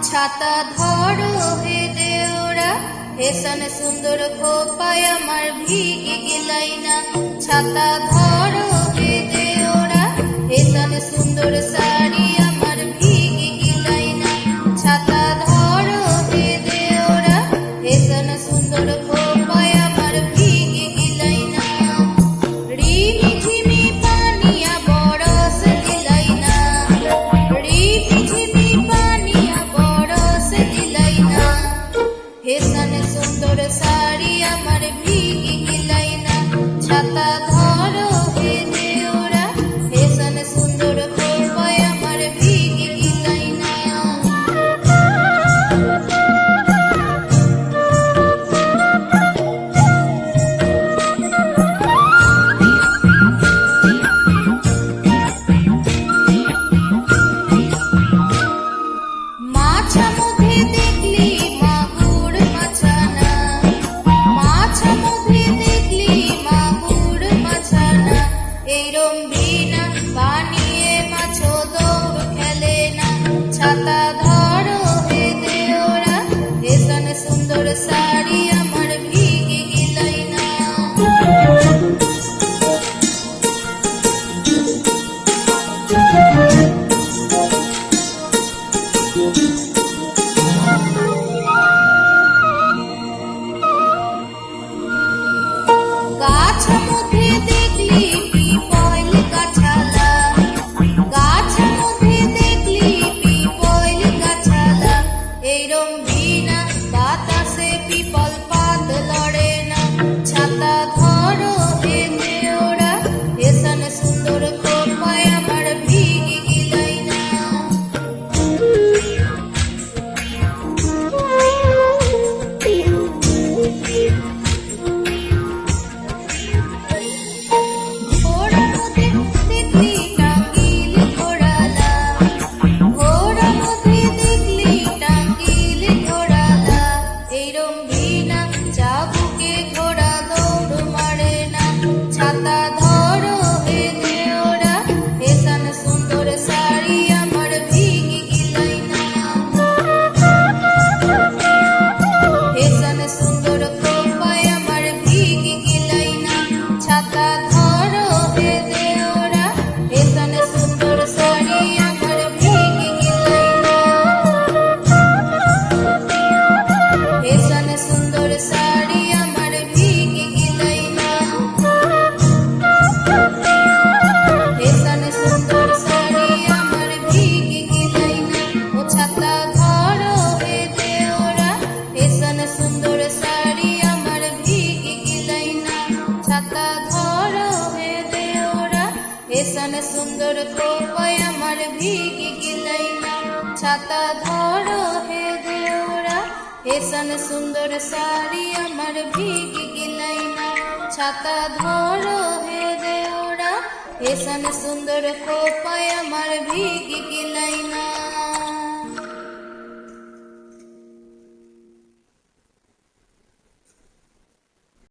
ছাতা ধরো হে দেওরা, হেসন সুন্দর খোপায় আমার ভিগে গেলাই না। ছাতা ধরো হে দেওরা, হেসন সুন্দর শাড়ি আমার ভিগে গেলাই না। ছাতা ধরো হে দেওরা, হেসন সুন্দর খোপায় আমার ভিগে গেলাই না। রিমি ঝিমি পানিয়া বরস দিলাই না, রিমি ঝিমি পানিয়া বরস দিলাই না। হেসন সুন্দর শাড়ি আমার ভিগে গেলাই না। ছাতা ধরো হে দেওরা, হেসন সুন্দর খোপায় আমার ভিগে গেলাই না। মাছা মুখে দেখলি মাগুর মাছানা, মাছা মুখে দেখলি মাগুর মাছানা। এইরম বিনা বানিয়ে মাছ দৌড় খেলে না। ছাতা ধরো হে দেওরা, হেসন সুন্দর শাড়ি আমার ভিগে গেলাই না। গাছ মুখে দেখলি পিপল গাছালা, গাছ মুখে দেখলি পিপল গাছালা। এইরম বিনা বাতাসে পিপল পাত লড়ে না। ছাতা ধরো হে দেওরা, হেসন সুন্দর খোপায় আমার ভিগে গেলাই না। ঘোড়া মুখে দেখলি টাঙ্গিল ঘোড়ালা, ঘোড়া মুখে দেখলি টাঙ্গিল ঘোড়ালা। এইরম বিনা চাবুকে ঘোড়া দৌড় মারে না। ছাতা ধরো হে দেওরা, হেসন সুন্দর শাড়ি আমার ভিগে গেলাই না। হেসন সুন্দর খোপায় আমার ভিগে গেলাই না। ছাতা ধরো হে দেওরা, হেসন সুন্দর শাড়ি আমার ভিগে গেলাই না। হেসন সুন্দর শাড়ি আমার ভিগে গেলাই না। হেসন সুন্দর শাড়ি আমার ভিগে গেলাই না। ও ছাতা ধরো হে দেওরা, হেসন সুন্দর শাড়ি আমার ভিগে গেলাই না। ছাতা ধরো হে দেওরা, হেসন সুন্দর খোপায় আমার ভিগে গেলাই না। ছাতা ধরো হে দেওরা, হেসন সুন্দর শাড়ি আমার ভিগে গেলাই না। ছাতা ধরো হে দেওরা, হেসন সুন্দর খোপায় আমার ভিগে গেলাই না।